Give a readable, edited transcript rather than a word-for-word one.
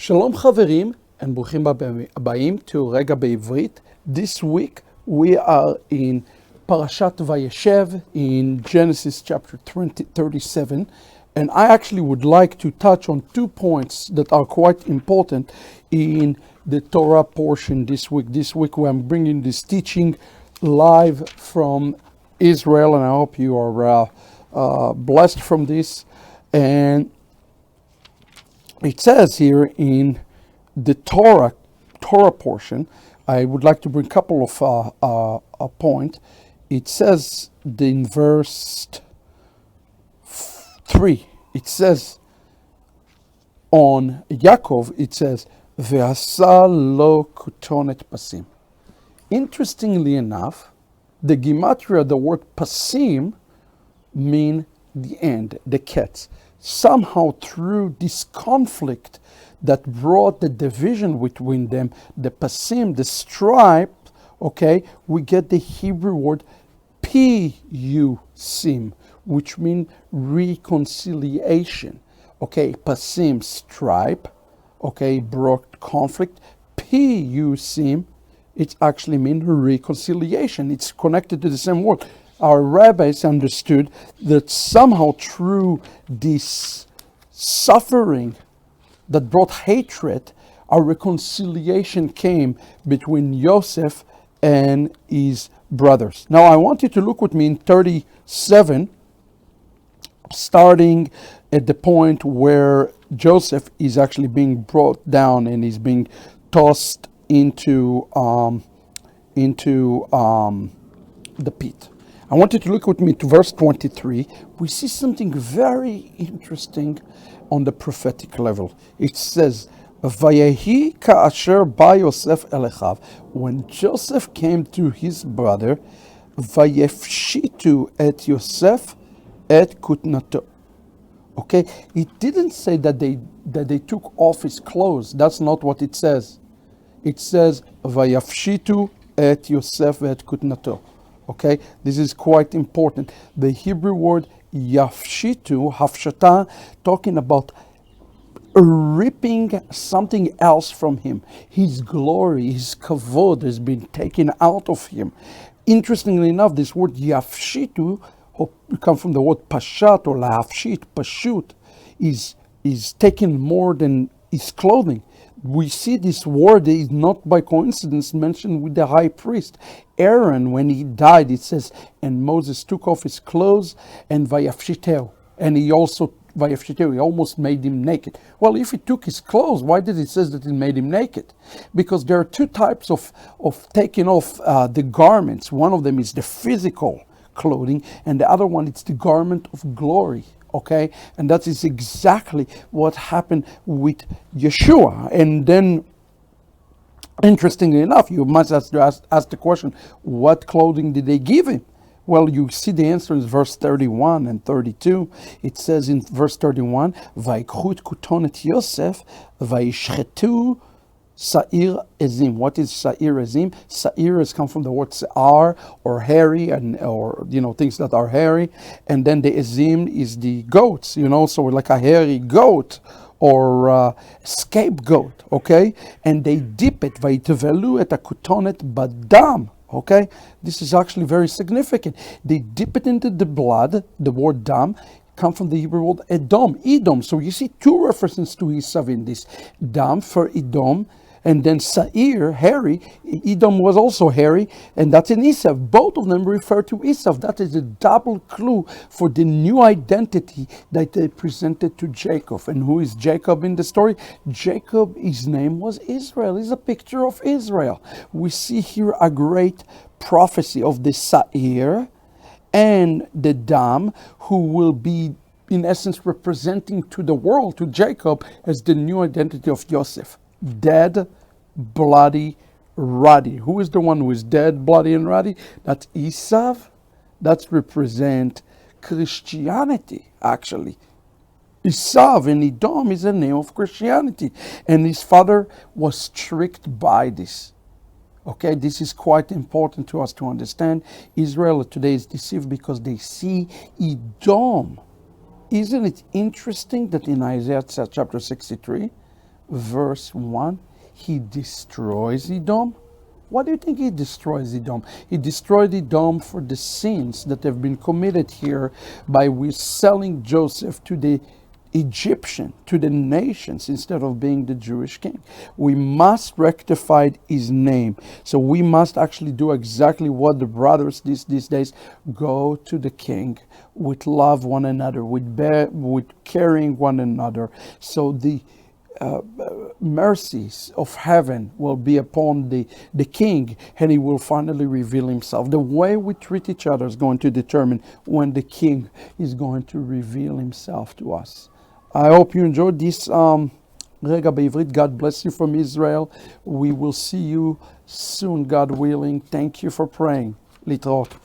Shalom Chaverim, and Bruchim Aba'im to Regah בעברית. This week we are in Parashat Vayeshev in Genesis chapter 37, and I actually would like to touch on 2 points that are quite important in the Torah portion this week. This week I'm bringing this teaching live from Israel, and I hope you are blessed from this. And it says here in the Torah portion, I would like to bring a couple of points. It says in verse 3, it says on Yaakov, it says, Ve'asa lo kutonet pasim. Interestingly enough, the gematria, the word pasim, mean the end, the ketz. Somehow through this conflict that brought the division between them, the pasim, the stripe, okay, we get the Hebrew word piyusim, which means reconciliation. Okay, pasim, stripe, okay, brought conflict. Piyusim, it actually means reconciliation. It's connected to the same word. Our rabbis understood that somehow through this suffering that brought hatred, our reconciliation came between Yosef and his brothers. Now I want you to look with me in 37, starting at the point where Joseph is actually being brought down and is being tossed into the pit. I want you to look with me to verse 23. We see something very interesting on the prophetic level. It says, Vayehi ka'asher ba Yosef el Echav. When Joseph came to his brother, Vayefshitu et Yosef et kutnato. Okay, it didn't say that they took off his clothes. That's not what it says. It says, Vayefshitu et Yosef et kutnato. Okay, this is quite important. The Hebrew word yafshitu, hafshata, talking about ripping something else from him. His glory, his kavod has been taken out of him. Interestingly enough, this word yafshitu, comes from the word pashat or lahafshit, pashut, is taken more than his clothing. We see this word is not by coincidence mentioned with the high priest. Aaron, when he died, it says, and Moses took off his clothes and vayafshiteu. And he almost made him naked. Well, if he took his clothes, why did it say that it made him naked? Because there are two types of taking off the garments. One of them is the physical clothing, and the other one is the garment of glory. Okay, and that is exactly what happened with Yeshua. And then, interestingly enough, you must ask the question, what clothing did they give him? Well, you see the answer in verse 31 and 32. It says in verse 31, Vayikhu et kutonet Yosef, vayishchetu Sa'ir ezim. What is Sa'ir ezim? Sa'ir has come from the word Sa'ar, or hairy, or things that are hairy. And then the ezim is the goats, so like a hairy goat or scapegoat, okay? And they dip it, vayitevelu et akutonet badam. Okay, this is actually very significant. They dip it into the blood. The word dam come from the Hebrew word Edom. So you see two references to Esav in this. Dam for Edom, and then Sa'ir, hairy. Edom was also hairy, and that's in Esav. Both of them refer to Esav. That is a double clue for the new identity that they presented to Jacob. And who is Jacob in the story? Jacob, his name was Israel. He's a picture of Israel. We see here a great prophecy of the Sa'ir and the Dam, who will be, in essence, representing to the world, to Jacob, as the new identity of Yosef. Dead, bloody, ruddy. Who is the one who is dead, bloody, and ruddy? That's Esav. That represent Christianity, actually. Esav in Edom is a name of Christianity. And his father was tricked by this. Okay, this is quite important to us to understand. Israel today is deceived because they see Edom. Isn't it interesting that in Isaiah chapter 63, verse 1, he destroys Edom. Why do you think he destroys Edom? He destroyed Edom for the sins that have been committed here by selling Joseph to the Egyptian, to the nations, instead of being the Jewish king. We must rectify his name. So we must actually do exactly what the brothers these days go to the king with love one another, with caring one another. So the mercies of heaven will be upon the king, and he will finally reveal himself. The way we treat each other is going to determine when the king is going to reveal himself to us. I hope you enjoyed this Regah בעברית. God bless you from Israel. We will see you soon, God willing. Thank you for praying. להתראות.